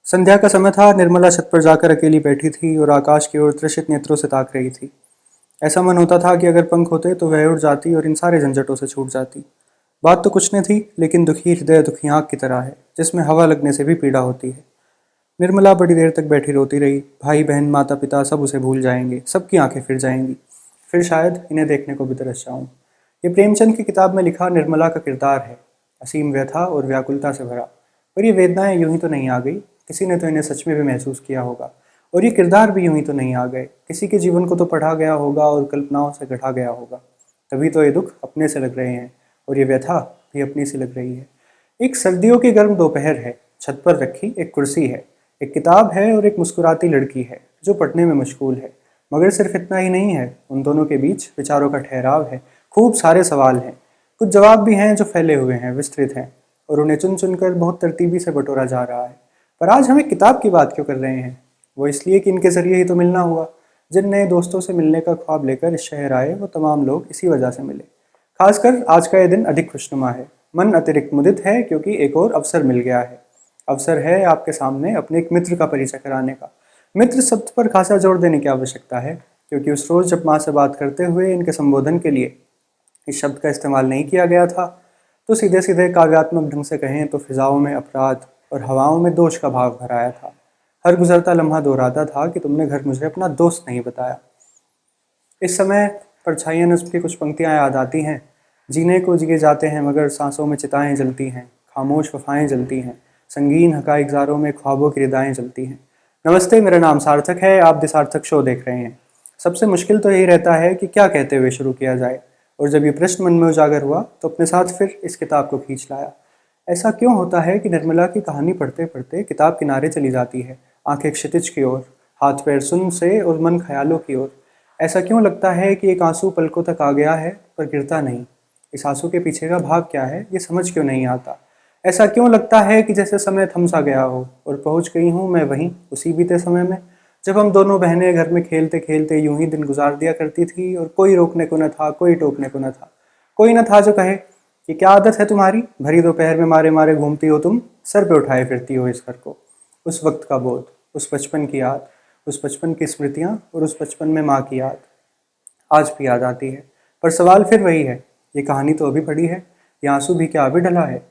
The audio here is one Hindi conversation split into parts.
संध्या का समय था। निर्मला छत पर जाकर अकेली बैठी थी और आकाश की ओर त्रषित नेत्रों से ताक रही थी। ऐसा मन होता था कि अगर पंख होते तो वह उड़ जाती और इन सारे झंझटों से छूट जाती। बात तो कुछ न थी, लेकिन दुखी हृदय दुखी आँख की तरह है, जिसमें हवा लगने से भी पीड़ा होती है। निर्मला बड़ी देर तक बैठी रोती रही। भाई बहन माता पिता सब उसे भूल जाएंगे, सबकी आंखें फिर जाएंगी। फिर शायद इन्हें देखने को भी तरस जाऊं। ये प्रेमचंद की किताब में लिखा निर्मला का किरदार है, असीम व्यथा और व्याकुलता से भरा। पर ये वेदनाएं यूं ही तो नहीं आ गई, किसी ने तो इन्हें सच में भी महसूस किया होगा। और ये किरदार भी यूं ही तो नहीं आ गए, किसी के जीवन को तो पढ़ा गया होगा और कल्पनाओं से गढ़ा गया होगा। तभी तो ये दुख अपने से लग रहे हैं और ये व्यथा भी अपनी सी लग रही है। एक सर्दियों की गर्म दोपहर है। छत पर रखी एक कुर्सी है, एक किताब है और एक मुस्कुराती लड़की है जो पढ़ने में मशगूल है। मगर सिर्फ इतना ही नहीं है, उन दोनों के बीच विचारों का ठहराव है। खूब सारे सवाल हैं, कुछ जवाब भी हैं जो फैले हुए हैं, विस्तृत हैं, और उन्हें चुन चुनकर बहुत तरतीबी से बटोरा जा रहा है। पर आज हम एक किताब की बात क्यों कर रहे हैं? वो इसलिए कि इनके जरिए ही तो मिलना हुआ। जिन नए दोस्तों से मिलने का ख्वाब लेकर इस शहर आए, वो तमाम लोग इसी वजह से मिले। खासकर आज का ये दिन अधिक खुशनुमा है। मन अतिरिक्त मुदित है क्योंकि एक और अवसर मिल गया है। अवसर है आपके सामने अपने एक मित्र का परिचय कराने का। मित्र शब्द पर खासा जोर देने की आवश्यकता है, क्योंकि उस रोज जब माँ से बात करते हुए इनके संबोधन के लिए इस शब्द का इस्तेमाल नहीं किया गया था, तो सीधे सीधे काव्यात्मक ढंग से कहें तो फिजाओं में अपराध और हवाओं में दोष का भाव भराया था। हर गुजरता लम्हा दोहराता था कि तुमने घर मुझे अपना दोस्त नहीं बताया। इस समय परछाइयाँ नज़्म की कुछ पंक्तियाँ याद आती हैं। जीने को जिए जाते हैं मगर सांसों में चिताएं जलती हैं, खामोश वफाएं जलती हैं, संगीन हकाइक ज़ारों में ख्वाबों की रिदाएं जलती हैं। नमस्ते, मेरा नाम सार्थक है, आप द सार्थक शो देख रहे हैं। सबसे मुश्किल तो यही रहता है कि क्या कहते हुए शुरू किया जाए, और जब ये प्रश्न मन में उजागर हुआ तो अपने साथ फिर इस किताब को खींच लाया। ऐसा क्यों होता है कि निर्मला की कहानी पढ़ते पढ़ते किताब किनारे चली जाती है, आंखें क्षितिज की ओर, हाथ पैर सुन्न से और मन ख्यालों की ओर। ऐसा क्यों लगता है कि एक आंसू पलकों तक आ गया है पर गिरता नहीं? इस आंसू के पीछे का भाव क्या है, ये समझ क्यों नहीं आता? ऐसा क्यों लगता है कि जैसे समय थम सा गया हो और पहुंच गई हूं मैं वहीं, उसी बीते समय में, जब हम दोनों बहनें घर में खेलते खेलते यूं ही दिन गुजार दिया करती थी और कोई रोकने को न था, कोई टोकने को न था। कोई न था जो कहे कि क्या आदत है तुम्हारी, भरी दोपहर में मारे मारे घूमती हो तुम, सर पे उठाए फिरती हो इस घर को। उस वक्त का बोध, उस बचपन की याद, उस बचपन की स्मृतियाँ और उस बचपन में माँ की याद आज भी याद आती है। पर सवाल फिर वही है, ये कहानी तो अभी पड़ी है, ये आंसू भी क्या अभी डला है?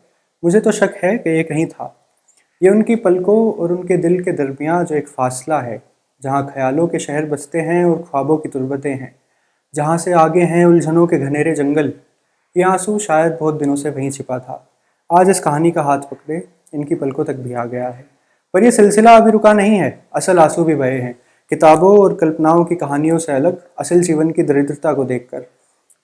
मुझे तो शक है कि ये कहीं था। ये उनकी पलकों और उनके दिल के दरमियाँ जो एक फासला है, जहाँ ख्यालों के शहर बसते हैं और ख्वाबों की तुरबतें हैं, जहाँ से आगे हैं उलझनों के घनेरे जंगल। ये आंसू शायद बहुत दिनों से वहीं छिपा था। आज इस कहानी का हाथ पकड़े इनकी पलकों तक भी आ गया है। पर यह सिलसिला अभी रुका नहीं है, असल आंसू भी बहे हैं, किताबों और कल्पनाओं की कहानियों से अलग असल जीवन की दरिद्रता को देखकर।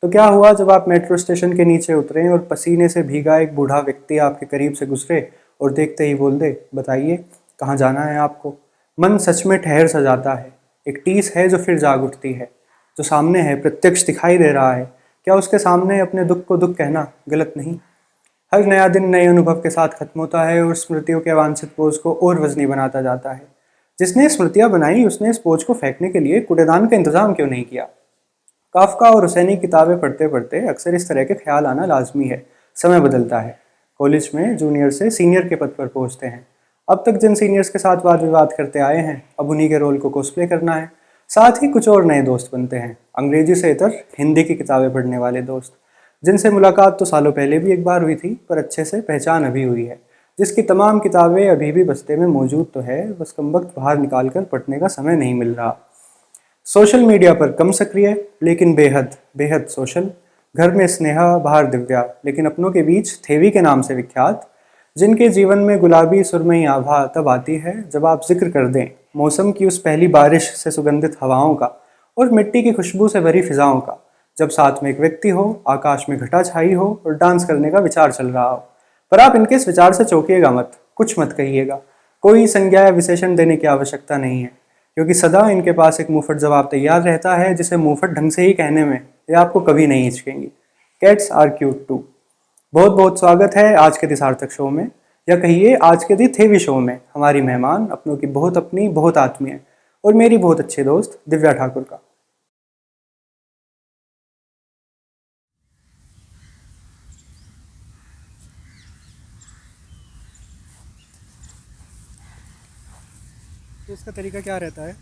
तो क्या हुआ जब आप मेट्रो स्टेशन के नीचे उतरे और पसीने से भीगा एक बूढ़ा व्यक्ति आपके करीब से गुजरे और देखते ही बोल दे, बताइए कहाँ जाना है आपको? मन सच में ठहर सा जाता है। एक टीस है जो फिर जाग उठती है, जो सामने है, प्रत्यक्ष दिखाई दे रहा है। क्या उसके सामने अपने दुख को दुख कहना गलत नहीं? हर नया दिन नए अनुभव के साथ खत्म होता है और स्मृतियों के अवांछित बोझ को और वजनी बनाता जाता है। जिसने स्मृतियां बनाई उसने इस बोझ को फेंकने के लिए कूड़ेदान का इंतजाम क्यों नहीं किया? काफका और हुसैनी किताबें पढ़ते पढ़ते अक्सर इस तरह के ख्याल आना लाजमी है। समय बदलता है, कॉलेज में जूनियर से सीनियर के पद पर पहुंचते हैं। अब तक जिन सीनियर्स के साथ वाद विवाद करते आए हैं, अब उन्हीं के रोल को कॉस्प्ले करना है। साथ ही कुछ और नए दोस्त बनते हैं, अंग्रेजी से इतर हिंदी की किताबें पढ़ने वाले दोस्त, जिनसे मुलाकात तो सालों पहले भी एक बार हुई थी, पर अच्छे से पहचान अभी हुई है। जिसकी तमाम किताबें अभी भी बस्ते में मौजूद तो है, बस कमबख्त बाहर निकाल कर पढ़ने का समय नहीं मिल रहा। सोशल मीडिया पर कम सक्रिय लेकिन बेहद बेहद सोशल। घर में स्नेहा, बाहर दिव्या, लेकिन अपनों के बीच थेवी के नाम से विख्यात। जिनके जीवन में गुलाबी सुरमई आभा तब आती है जब आप जिक्र कर दें मौसम की उस पहली बारिश से सुगंधित हवाओं का और मिट्टी की खुशबू से भरी फिजाओं का। जब साथ में एक व्यक्ति हो, आकाश में घटा छाई हो और डांस करने का विचार चल रहा हो। पर आप इनके इस विचार से चौंकिएगा मत, कुछ मत कहिएगा। कोई संज्ञा या विशेषण देने की आवश्यकता नहीं है, क्योंकि सदा इनके पास एक मुंहफट जवाब तैयार रहता है, जिसे मुंहफट ढंग से ही कहने में ये आपको कभी नहीं हिचकेंगी। Cats are cute too. बहुत बहुत स्वागत है आज के द सार्थक शो में, या कहिए आज के द थेवी शो में, हमारी मेहमान अपनों की बहुत अपनी, बहुत आत्मीय और मेरी बहुत अच्छी दोस्त दिव्या ठाकुर का। तो इसका तरीका क्या रहता है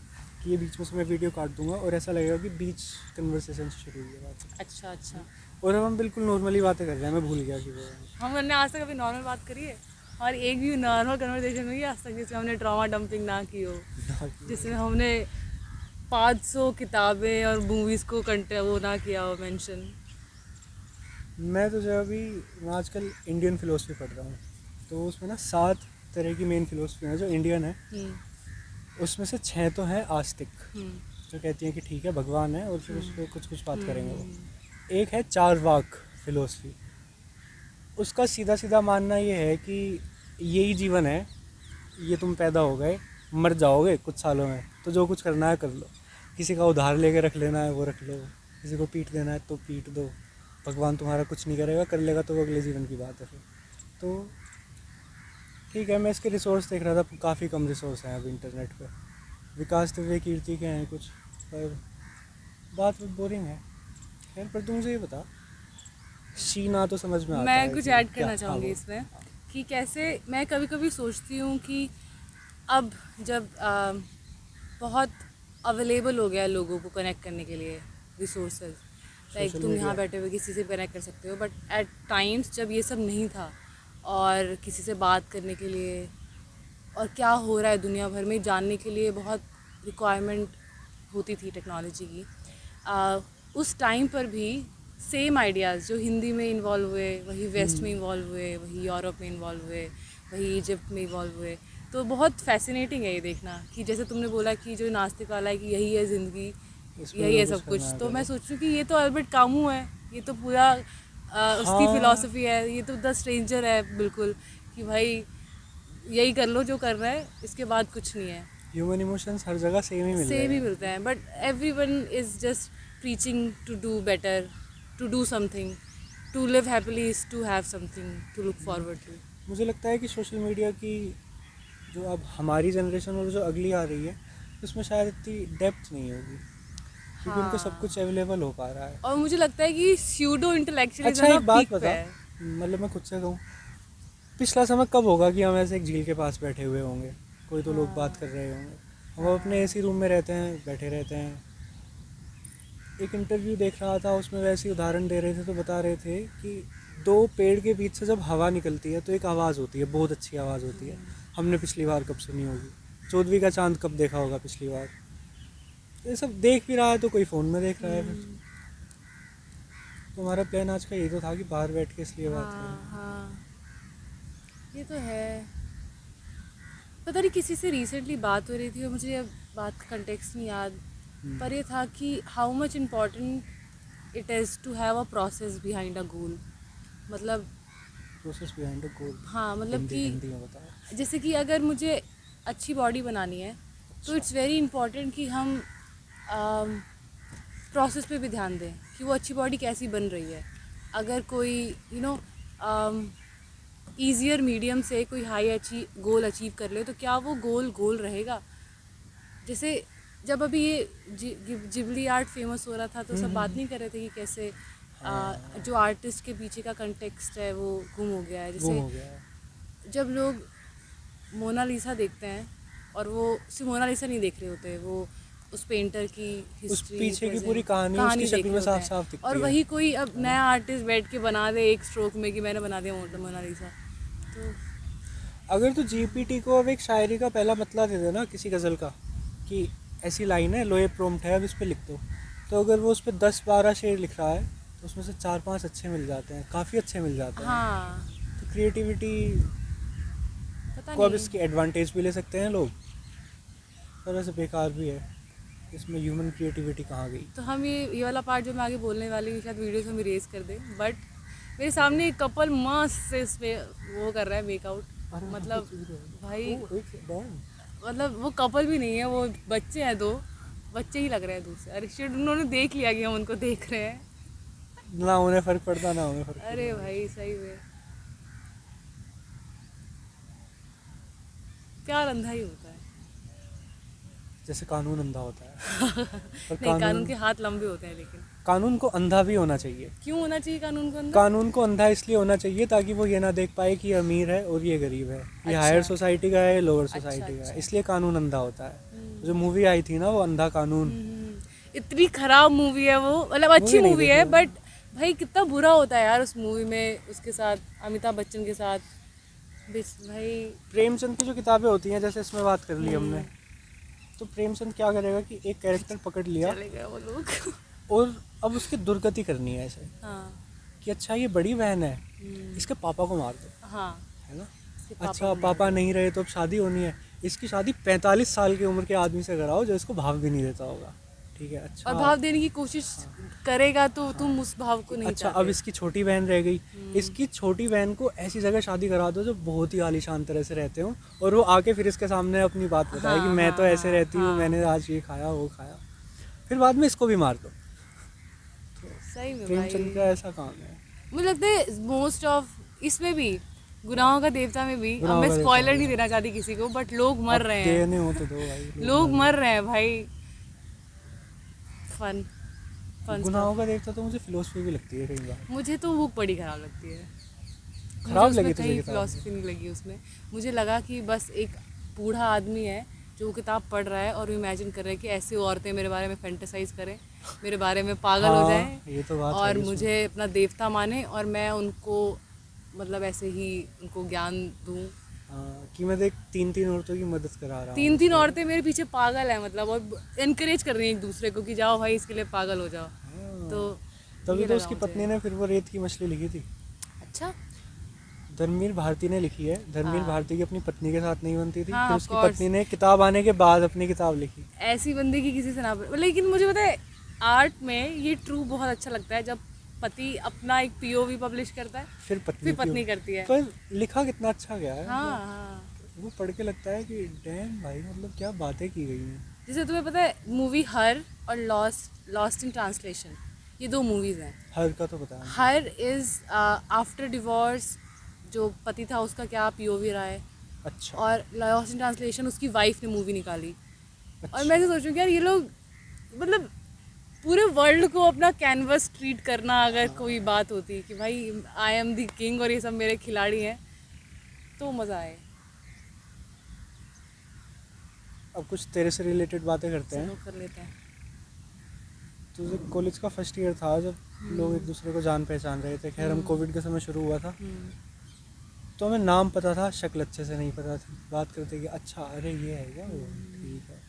कि ये बीच में से मैं वीडियो काट दूंगा और ऐसा लगेगा कि बीच कन्वर्सेशन से शुरू हुई है बात। अच्छा अच्छा। और अब हम बिल्कुल नॉर्मली बातें कर रहे हैं, मैं भूल गया कि वो हमने आज तक अभी नॉर्मल बात करी है और एक भी नॉर्मल कन्वर्सेशन हुई है आज तक जिसमें हमने ट्रॉमा डंपिंग ना की हो, जिसमें हमने 500 किताबें और मूवीज़ को कंटे वो ना किया हो मेंशन। मैं तो जब अभी मैं आजकल इंडियन फिलोसफी पढ़ रहा हूँ, तो उसमें ना 7 तरह की मेन फिलोसफी है जो इंडियन है। उसमें से 6 तो हैं आस्तिक, जो कहती हैं कि ठीक है भगवान है और फिर उस पर कुछ कुछ बात करेंगे वो। एक है चारवाक फिलोसफी, उसका सीधा सीधा मानना ये है कि यही जीवन है, ये तुम पैदा हो गए, मर जाओगे कुछ सालों में, तो जो कुछ करना है कर लो। किसी का उधार लेके रख लेना है वो रख लो, किसी को पीट देना है तो पीट दो, भगवान तुम्हारा कुछ नहीं करेगा, कर लेगा तो वो अगले जीवन की बात है फिर। तो ठीक है, मैं इसके रिसोर्स देख रहा था, काफ़ी कम रिसोर्स हैं अब इंटरनेट पे। विकास दिव्य कीर्ति के हैं कुछ, पर बात बोरिंग है। खैर, पर तू मुझे ये बता, शीना तो समझ में आता मैं है कुछ कि ऐड क्या। करना हाँ चाहूँगी वो इसमें कि कैसे मैं कभी कभी सोचती हूँ कि अब जब बहुत अवेलेबल हो गया है लोगों को कनेक्ट करने के लिए रिसोर्सेज, लाइक सोशल तुम यहाँ मीडिया। बैठे हुए किसी से कनेक्ट कर सकते हो, बट एट टाइम्स जब ये सब नहीं था और किसी से बात करने के लिए और क्या हो रहा है दुनिया भर में जानने के लिए बहुत रिक्वायरमेंट होती थी टेक्नोलॉजी की, उस टाइम पर भी सेम आइडियाज़ जो हिंदी में इन्वॉल्व हुए वही वेस्ट में इन्वॉल्व हुए, वही यूरोप में इन्वॉल्व हुए, वही इजिप्ट में इन्वॉल्व हुए। तो बहुत फैसिनेटिंग है ये देखना कि जैसे तुमने बोला कि जो नास्तिक वाला है कि यही है ज़िंदगी, इसमें यही जो है कुछ सब कुछ, करना है तो मैं करो। सोच रही हूँ कि ये तो अल्बर्ट कामू है, ये तो पूरा उसकी हाँ, फ़िलॉसफी है, ये तो द स्ट्रेंजर है बिल्कुल, कि भाई यही कर लो जो कर रहा है, इसके बाद कुछ नहीं है। ह्यूमन इमोशंस हर जगह सेम ही मिल रहे सेम ही हैं। मिलते हैं, but everyone is just preaching to do better, to do something, to live happily is to have something to look forward to. मुझे लगता है कि सोशल मीडिया की जो अब हमारी जनरेशन और जो अगली आ रही है, उसमें शायद इतनी डेप्थ नहीं होगी, क्योंकि उनको सब हाँ, कुछ अवेलेबल हो पा रहा है। और मुझे लगता है कि स्यूडो अच्छा, इंटेलेक्चुअलिज्म ना एक बात पीक पे बता, है। मतलब मैं खुद से कहूँ, पिछला समय कब होगा कि हम ऐसे एक झील के पास बैठे हुए होंगे, कोई तो लोग बात कर हाँ रहे होंगे, हम अपने हाँ। एसी रूम में रहते हैं, बैठे रहते हैं। एक इंटरव्यू देख रहा था, उसमें वैसे ही उदाहरण दे रहे थे, तो बता रहे थे कि 2 पेड़ के बीच से जब हवा निकलती है तो एक आवाज़ होती है, बहुत अच्छी आवाज़ होती है। हमने पिछली बार कब सुनी होगी, 14वीं का चांद कब देखा होगा पिछली बार। तो ये सब देख भी रहा है तो कोई फ़ोन में देख रहा है फिर। तो हमारा प्लान आज का यही तो था कि बाहर बैठ के इसलिए बात हाँ करें। हाँ, ये तो है। पता नहीं किसी से रिसेंटली बात हो रही थी और मुझे अब बात का कंटेक्स्ट नहीं याद, पर ये था कि how much important it is to have a process behind a goal. मतलब प्रोसेस बिहाइंड अ गोल। हाँ, मतलब हिंदी कि हिंदी में बताओ। जैसे कि अगर मुझे अच्छी बॉडी बनानी है तो अच्छा। इट्स वेरी इम्पॉर्टेंट कि हम प्रोसेस पे भी ध्यान दें कि वो अच्छी बॉडी कैसी बन रही है। अगर कोई ईजियर मीडियम से कोई हाई गोल अचीव कर ले तो क्या वो गोल गोल रहेगा। जैसे जब अभी ये जिबली आर्ट फेमस हो रहा था तो सब बात नहीं कर रहे थे कि कैसे जो हाँ, आर्टिस्ट के पीछे का कंटेक्स्ट है वो गुम हो गया है। गुम जैसे हो गया है। जब लोग मोनालिसा देखते हैं और वो सिर्फ मोनालिसा नहीं देख रहे होते, वो उस पेंटर की उस हिस्ट्री पीछे की पूरी प्रेजेंट कहानी उसकी कहानी शक्ल देख में रहे होते साफ हैं। साफ और दिखती वही कोई अब है ना। नया आर्टिस्ट बैठ के बना दे एक स्ट्रोक में कि मैंने बना दिया मोनालिसा। तो अगर तो जीपीटी को अब एक शायरी का पहला मतला दे देना किसी गज़ल का, कि ऐसी लाइन है, लोए प्रॉम्प्ट है, अब इस पर लिख दो, तो अगर वो उस पर 10-12 शेर लिख रहा है तो उसमें से 4-5 अच्छे मिल जाते हैं, काफ़ी अच्छे मिल जाते हैं। हाँ, तो क्रिएटिविटी पता को अब नहीं। इसकी एडवांटेज भी ले सकते हैं लोग, पर वैसे बेकार भी है, इसमें ह्यूमन क्रिएटिविटी कहाँ गई। तो हम ये वाला पार्ट जो मैं आगे बोलने वाली हूँ शायद वीडियो से हम इरेज कर दें, बट मेरे सामने एक कपल मस्त से इस पे वो कर रहा है मेकआउट। अरे हाँ, मतलब कुछ भी भाई, ओ एक डैम। मतलब वो कपल भी नहीं है, वो बच्चे हैं, दो बच्चे ही लग रहे हैं दूर से। अरे शिट, उन्होंने देख लिया कि हम उनको देख रहे हैं। ना उन्हें फ़र्क पड़ता, ना उन्हें फ़र्क अरे पड़ता। भाई सही में प्यार अंधा ही होता है। जैसे कानून अंधा होता है पर नहीं, कानून के हाथ लंबे होते हैं, लेकिन कानून को अंधा भी होना चाहिए। क्यों होना चाहिए कानून को अंदर? कानून को अंधा इसलिए होना चाहिए ताकि वो ये ना देख पाए कि ये अमीर है और ये गरीब है, ये अच्छा। हायर सोसाइटी का है, ये लोअर अच्छा, सोसाइटी का अच्छा। है, इसलिए कानून अंधा होता है। जो मूवी आई थी ना वो अंधा कानून, इतनी खराब मूवी है वो, मतलब अच्छी मूवी नहीं मूवी है देखी बट भाई कितना बुरा होता है यार उस मूवी में, उसके साथ अमिताभ बच्चन के साथ भाई। प्रेमचंद की जो किताबें होती हैं, जैसे इसमें बात कर ली हमने, तो प्रेमचंद क्या करेगा कि एक कैरेक्टर पकड़ लिया चले गए वो लोग। और अब उसकी दुर्गति करनी है ऐसे हाँ। कि अच्छा ये बड़ी बहन है, इसके पापा को मार दो, हाँ। है ना। इसके पापा अच्छा को मार पापा दो। नहीं रहे तो अब शादी होनी है, इसकी शादी 45 साल की उम्र के आदमी से कराओ जो इसको भाव भी नहीं देता होगा, ठीक है। अच्छा और भाव देने की कोशिश करेगा तो तुम उस भाव को नहीं अच्छा अब चाहते। इसकी छोटी बहन रह गई, इसकी छोटी बहन को ऐसी जगह शादी करा दो जो बहुत ही आलीशान तरह से रहते हो, और वो आके फिर इसके सामने अपनी बात बताए कि मैं तो ऐसे रहती हूँ, मैंने आज ये खाया वो खाया, फिर बाद में इसको भी मार दो। सही में प्रेमचंद भाई, का ऐसा काम है। मुझे लगता है मोस्ट ऑफ इसमें भी, गुनाहों का देवता में भी, अब गुनाहों मैं का देवता स्पॉइलर में नहीं देना चाहती किसी को, बट लोग मर अब रहे हैं, देने हो तो दो भाई, लोग मर रहे हैं भाई। फन फन गुनाहों का देखता तो मुझे फिलोसफी भी लगती है कई बार। मुझे तो बुक बड़ी खराब लगती है। खराब मुझे लगी उसमें तुझे कहीं किताब? फिलोसफी नहीं लगी उसमें। मुझे लगा कि बस एक बूढ़ा आदमी है जो वो किताब पढ़ रहा है और इमेजिन कर रहा है कि ऐसी औरतें मेरे बारे में फैंटेसाइज करें, मेरे बारे में पागल हो हाँ, जाएं ये तो बात है और इसमें। मुझे अपना देवता माने और मैं उनको मतलब ऐसे ही उनको ज्ञान दूं। हाँ, कि मैं देख 3-3 औरतों की मदद करा रहा हूँ। 3-3 औरतें मेरे पीछे पागल है मतलब, और एनकरेज कर रही हैं एक दूसरे को कि जाओ भाई इसके लिए पागल हो जाओ। हाँ, तो तभी ये तो लगा उसकी मुझे। पत्नी ने फिर वो रेत की मछली लिखी थी। अच्छा। धर्मवीर भारती ने लिखी है। धर्मवीर हाँ। भारती की अपनी पत्नी के साथ नहीं बनती थी, हाँ, फिर of उसकी course। पत्नी ने किताब आने के बाद अपनी किताब लिखी। ऐसी बंदी की किसी से ना लेकिन मुझे पता है आर्ट में ये ट्रू बहुत अच्छा लगता है जब पति अपना एक पीओवी पब्लिश करता है, फिर फिर पत्नी करती है। पर लिखा कितना अच्छा गया है। हाँ मतलब हाँ। वो पढ़ के लगता है कि डैम भाई, मतलब क्या बातें की गई हैं। जैसे तुम्हें पता है मूवी हर और लॉस्ट इन ट्रांसलेशन, ये 2 मूवीज़ हैं। हर का तो पता है। हर इज़ आफ्टर डिवोर्स, जो पति था उसका क्या पीओवी रहा है, अच्छा और लॉस्ट इन ट्रांसलेशन उसकी वाइफ ने मूवी निकाली। अच्छा। और मैं ऐसे सोच रही हूँ कि यार ये लोग मतलब पूरे वर्ल्ड को अपना कैनवस ट्रीट करना, अगर कोई बात होती कि भाई आई एम द किंग और ये सब मेरे खिलाड़ी हैं, तो मज़ा आए। अब कुछ तेरे से रिलेटेड बातें करते हैं। चलो कर लेते हैं। तो जब कॉलेज का फर्स्ट ईयर था, जब लोग एक दूसरे को जान पहचान रहे थे, खैर हम कोविड के समय शुरू हुआ था, तो हमें नाम पता था, शक्ल अच्छे से नहीं पता थी। बात करते कि अच्छा अरे ये है क्या वो, ठीक है।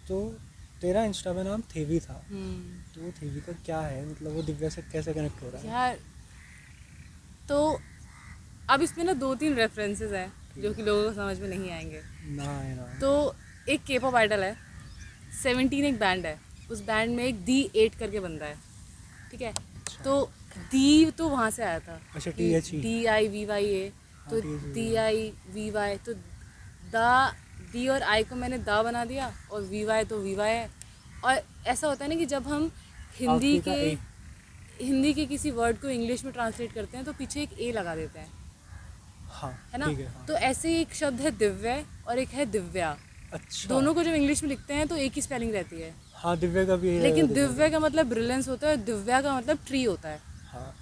तो तेरा इंस्टा पे नाम थेवी था, तो वो थेवी का क्या है, मतलब वो दिव्या से कैसे कनेक्ट हो रहा है? यार तो अब इसमें ना 2-3 रेफरेंसेस हैं जो कि लोगों को समझ में नहीं आएंगे। ना है ना। तो एक के पॉप आइडल है, 17 एक बैंड है, उस बैंड में एक दी 8 करके बंदा है, ठीक है। तो दी तो वहाँ से आया था, अच्छा, THE। DIVYA, तो हाँ, THE। DIVY, तो दा डी और आई को मैंने दा बना दिया और VY तो VY है। और ऐसा होता है ना कि जब हम हिंदी आखिरी का के A। हिंदी के किसी वर्ड को इंग्लिश में ट्रांसलेट करते हैं तो पीछे एक ए लगा देते हैं, हाँ है ना। ठीक है, हाँ। तो ऐसे ही एक शब्द है दिव्य और एक है दिव्या, अच्छा दोनों को जब इंग्लिश में लिखते हैं तो एक ही स्पेलिंग रहती है, हाँ, दिव्या का भी यही लेकिन रहेगा, दिव्य का मतलब ब्रिलियंस होता है और दिव्या का मतलब ट्री होता है। हाँ।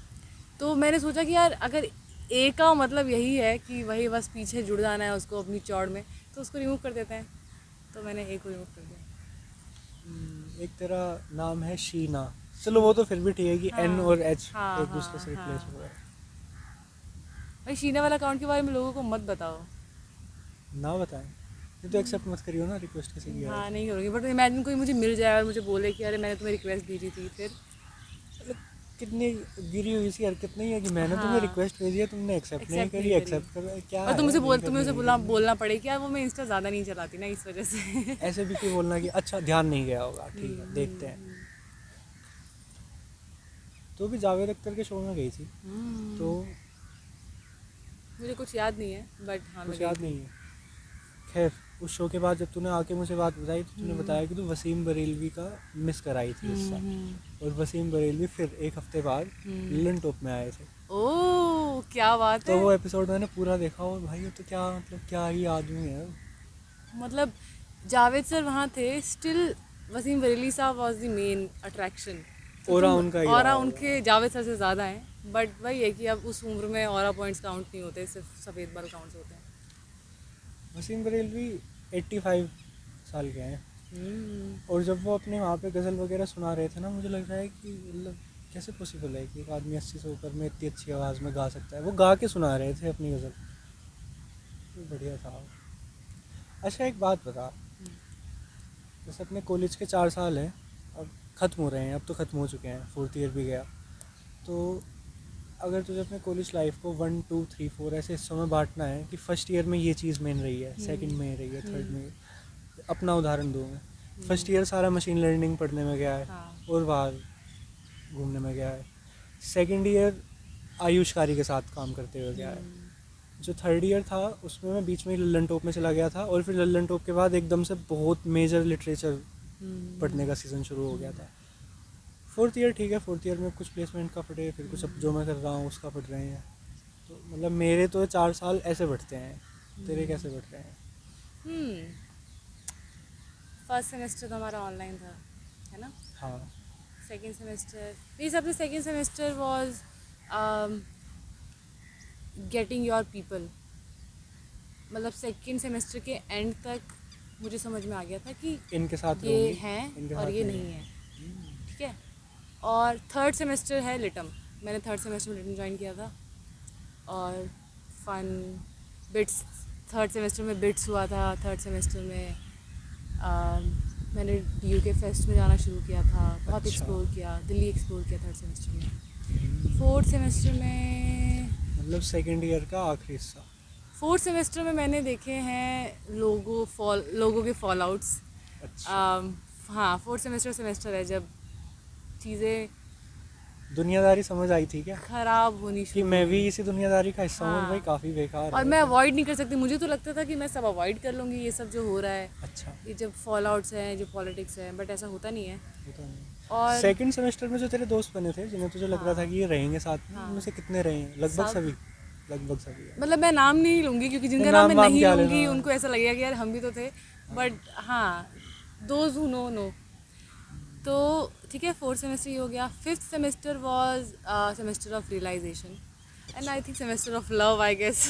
तो मैंने सोचा कि यार अगर ए का मतलब यही है कि वही बस पीछे जुड़ जाना है उसको अपनी चौड़ में, तो उसको रिमूव कर देते हैं, तो मैंने ए को रिमूव कर दिया। एक तेरा नाम है शीना, चलो वो तो फिर भी ठीक है कि N और H हाँ, एक दूसरे से हाँ, रिप्लेस हाँ। हो गए। भाई शीना वाला अकाउंट के बारे में लोगों को मत बताओ। ना बताएं, ये तो एक्सेप्ट मत करियो ना, रिक्वेस्ट कैसे किया है। हाँ नहीं करूँगी, बट इमेजिन कोई मुझे मिल जाए और मुझे बोले कि अरे मैंने तुम्हें रिक्वेस्ट भेजी थी, फिर मतलब कितनी गिरी हुई सी हरकत नहीं है कि मैंने तुम्हें हाँ। रिक्वेस्ट भेजी है, तुमने एक्सेप्ट नहीं Accept करी, नहीं करी। एक्सेप्ट कर क्या और है, नहीं तुम्हें करनी उसे है। बोलना पड़े कि यार वो मैं इंस्टा ज़्यादा नहीं चलाती ना, इस वजह से। ऐसे भी क्यों बोलना कि अच्छा ध्यान नहीं गया होगा, ठीक है देखते हैं। तो भी जावेद अख्तर के शो में गई थी, तो मुझे कुछ याद नहीं है, बट हाँ कुछ मैं याद गई थी। नहीं है। खैर उस शो के बाद जब तूने आके मुझे बात बताई तो तूने बताया कि तू वसीम बरेलवी का मिस कराई थी उस साल, और वसीम बरेलवी फिर एक हफ्ते बाद लिलन टॉप में आए थे। ओह क्या बात तो है। वो एपिसोड मैंने पूरा देखा, और भाई ये तो क्या मतलब क्या ही आदमी है। मतलब जावेद सर वहाँ थे, स्टिल वसीम बरेली साहब was the main attraction. Aura उनका ही ऑरा रहा उनके जावेद सर से ज़्यादा हैं, बट वही है कि अब उस उम्र में ऑरा पॉइंट्स काउंट नहीं होते, सिर्फ सफ़ेद बाल काउंट्स होते हैं। वसीम बरेलवी 85 साल के हैं, और जब वो अपने वहाँ पे गज़ल वगैरह सुना रहे थे ना, मुझे लग रहा है कि मतलब कैसे पॉसिबल है कि एक आदमी 80 से ऊपर में इतनी अच्छी आवाज़ में गा सकता है। वो गा के सुना रहे थे अपनी गज़ल, तो बढ़िया था। अच्छा एक बात बता, जैसे अपने कॉलेज के 4 साल हैं, अब ख़त्म हो रहे हैं, अब तो ख़त्म हो चुके हैं, 4th ईयर भी गया, तो अगर तुझे अपने कॉलेज लाइफ को 1 2 3 4 ऐसे हिस्सों में बांटना है कि फर्स्ट ईयर में ये चीज़ मेन रही है, सेकंड में ये रही है, थर्ड में, अपना उदाहरण दूँ मैं, फर्स्ट ईयर सारा मशीन लर्निंग पढ़ने में गया है हाँ। और बाहर घूमने में गया है। सेकंड ईयर आयुषकारी के साथ काम करते हुए गया है। जो थर्ड ईयर था उसमें मैं बीच में ही लल्लन टॉप में चला गया था, और फिर लल्लन टॉप के बाद एकदम से बहुत मेजर लिटरेचर पढ़ने का सीज़न शुरू हो गया था। फोर्थ ईयर ठीक है, फोर्थ ईयर में कुछ प्लेसमेंट का पढ़े, फिर कुछ अब जो मैं कर रहा हूँ उसका पढ़ रहे हैं, तो मतलब मेरे तो 4 साल ऐसे बढ़ते हैं, तेरे कैसे बढ़ रहे हैं? फर्स्ट सेमेस्टर तो हमारा ऑनलाइन था, है ना। हाँ। सेकेंड सेमेस्टर, मेरे हिसाब से second semester was getting your people. मतलब सेकेंड सेमेस्टर के एंड तक मुझे समझ में आ गया था कि इनके साथ ये रहूंगी, हैं इनके और साथ ये नहीं है, ठीक है। और थर्ड सेमेस्टर है लिटम। मैंने थर्ड सेमेस्टर में लिटम ज्वाइन किया था, और फन बिट्स, थर्ड सेमेस्टर में बिट्स हुआ था। थर्ड सेमेस्टर में मैंने यूके फेस्ट में जाना शुरू किया था, बहुत अच्छा। एक्सप्लोर किया, दिल्ली एक्सप्लोर किया थर्ड सेमेस्टर में। फोर्थ सेमेस्टर में, मतलब सेकंड ईयर का आखिरी हिस्सा। फोर्थ सेमेस्टर में मैंने देखे हैं लोगों के फॉल आउट्स। अच्छा। हाँ, फोर्थ सेमेस्टर है जब चीज़ें दुनियादारी समझ आई थी क्या ख़राब होनी कि शुरू मैं हुई। भी इसी दुनियादारी का हिस्सा हूँ, और हाँ, भाई काफ़ी बेकार और है मैं तो। अवॉइड नहीं कर सकती। मुझे तो लगता था कि मैं सब अवॉइड कर लूँगी, ये सब जो हो रहा है, अच्छा। ये जब फॉल आउट्स हैं, जो पॉलिटिक्स है, बट ऐसा होता नहीं है। होता नहीं। और सेकंड सेमेस्टर में जो तेरे दोस्त बने थे, जिन्हें तुझे लग रहा था हाँ, कि ये रहेंगे साथ में, हाँ, उनमें से कितने रहे हैं? लगभग सब, सभी। लगभग सभी है। मतलब मैं नाम नहीं लूँगी क्योंकि नहीं, जिनका नाम नाम मैं वाम नहीं क्या लेना। लूँगी उनको ऐसा लगेगा कि यार हम भी तो थे, बट हाँ, दोज हु नो। तो ठीक है, फोर्थ सेमेस्टर ये हो गया। Fifth semester was semester of realization, and I think semester of love, I guess.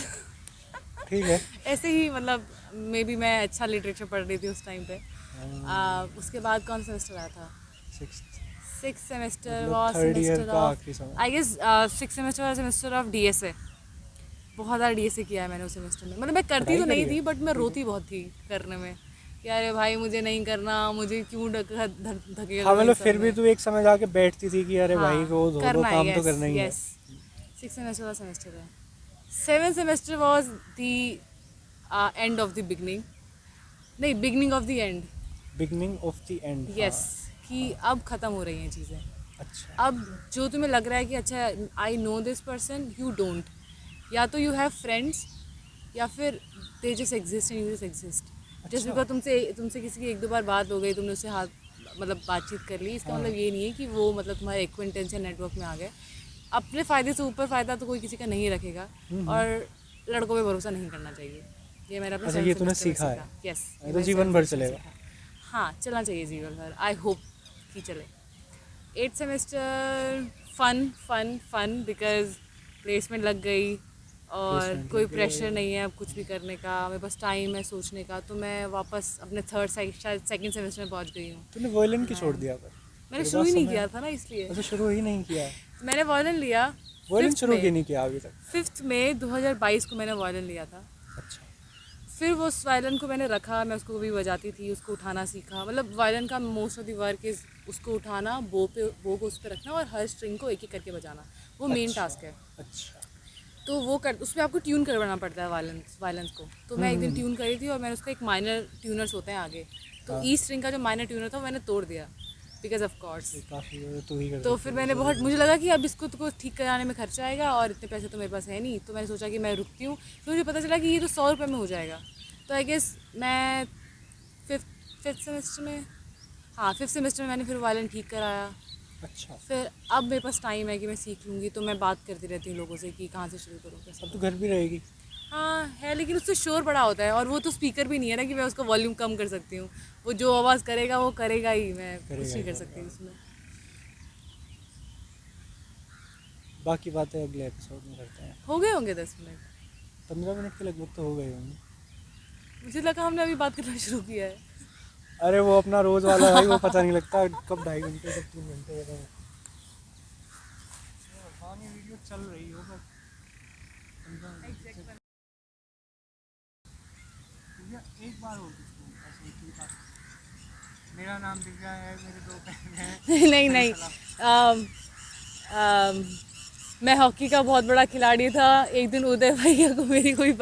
ठीक है। ऐसे ही, मतलब मे बी मैं अच्छा लिटरेचर पढ़ रही थी उस टाइम पे। उसके बाद कौन सेमेस्टर आया था? सिक्स्थ, सिक्स सेमेस्टर मतलब वॉज थर्ड ईयर सेमेस्टर का ऑफ, आखिरी समय। आई गेस सिक्स सेमेस्टर वाला सेमेस्टर ऑफ डीएसए। बहुत ज़्यादा डीएसए किया है मैंने उस सेमेस्टर में। मतलब मैं करती पढ़ाई तो नहीं करी है। थी, बट मैं रोती बहुत थी करने में कि अरे भाई मुझे नहीं करना, मुझे क्यों धकेल हाँ, रहे हो इन मतलब सब फिर भी में। तू एक समय जाके बैठती थी कि अरे भाई हाँ, रोज हो, दो करना है, काम तो यस करना ही है। यस। सिक्स सेमेस्टर वाला सेमेस्टर है। Seven semester was the end of the beginning, नहीं, beginning of the end. Beginning of the end. हाँ। यस, कि अब ख़त्म हो रही हैं चीज़ें। अच्छा। अब जो तुम्हें लग रहा है कि अच्छा I know this person, you don't. या तो यू हैव फ्रेंड्स, या फिर they just exist and you just exist. Just अच्छा। बिकॉज तुमसे किसी की एक दो बार बात हो गई, तुमने उससे हाथ, मतलब बातचीत कर ली, इसका हाँ। मतलब ये नहीं है कि वो मतलब तुम्हारे एक्वेंटेंस या नेटवर्क में आ गए। अपने फ़ायदे से ऊपर फ़ायदा तो कोई किसी का नहीं रखेगा, और लड़कों पे भरोसा नहीं करना चाहिए। ये मैंने अपने अच्छा, 7th ये तूने सेमेस्टर में सीखा सीखा। है? यस, ये तो जीवन भर चलेगा। हाँ, चलना चाहिए जीवन भर, आई होप कि चले। 8th semester fun fun fun, because placement लग गई और प्लेसमेंट कोई लग प्रेशर गए। नहीं है अब कुछ भी करने का, मेरे पास टाइम है सोचने का। तो मैं वापस अपने शायद सेकंड सेमेस्टर में पहुंच गई हूँ। तूने वॉयलिन की छोड़ मैं दिया पर मैंने तेरे शुरू पास ही नहीं समय किया है। था ना, इसलिए अच्छा, शुरू ही नहीं किया। मैंने वायलिन लिया वॉयलिन फिफ्थ शुरू में। क्यों नहीं किया अभी तक? 5th में 2022 को मैंने वायलिन लिया था। अच्छा। फिर वो उस वायलिन को मैंने रखा, मैं उसको भी बजाती थी, उसको उठाना सीखा। मतलब वायलिन का most of the work is उसको उठाना, बो को उस पर रखना, और हर स्ट्रिंग को एक एक करके बजाना, वो मेन अच्छा। टास्क है। अच्छा। तो वो कर, उसमें आपको ट्यून करवाना पड़ता है वायलेंस को। तो मैं एक दिन ट्यून करी थी, और मैंने उसका एक माइनर ट्यूनर्स होते हैं आगे, तो हाँ। ई स्ट्रिंग का जो माइनर ट्यूनर था वो मैंने तोड़ दिया, बिकॉज ऑफ कोर्स। ये काफ़ी तू ही कर तो सकती फिर है, मैंने मुझे बहुत, नहीं मुझे आता। लगा कि अब इसको तो ठीक कराने में खर्चा आएगा, और इतने पैसे तो मेरे पास है नहीं। तो मैंने सोचा कि मैं रुकती हूँ। फिर मुझे पता चला कि ये तो 100 रुपये में हो जाएगा। तो आई गेस मैं फिफ्थ सेमेस्टर में, हाँ, फिफ्थ सेमेस्टर में मैंने फिर वायलिन ठीक कराया। अच्छा। फिर अब मेरे पास टाइम है कि मैं सीख लूँगी, तो मैं बात करती रहती हूँ लोगों से कि कहाँ से शुरू करूँ, कैसे अब तो करूँ। घर भी रहेगी। हाँ है, लेकिन उससे शोर बड़ा होता है और वो तो स्पीकर भी नहीं है ना कि मैं उसका वॉल्यूम कम कर सकती हूँ। वो जो आवाज़ करेगा वो करेगा ही, मैं कुछ नहीं कर सकती उसमें। बाकी बातें अगले एपिसोड में करते हैं। हो गए होंगे 10 मिनट। 15 मिनट के लगभग तो हो गए होंगे। मुझे लगा हमने अभी बात करना शुरू किया है। अरे वो अपना रोज वाला भाई, वो पता नहीं लगता कब 2.5 घंटे कब 3 घंटे हो गए। ये वीडियो चल रही हो बस 15 मिनट से। भैया एक बार और पूछूं ऐसे एक ही बात। मेरा नाम दिव्या है, मेरे 2 बहन हैं। नहीं नहीं। अम, अम, मैं हॉकी का बहुत बड़ा खिलाड़ी था। एक दिन उदय भैया को मेरी कोई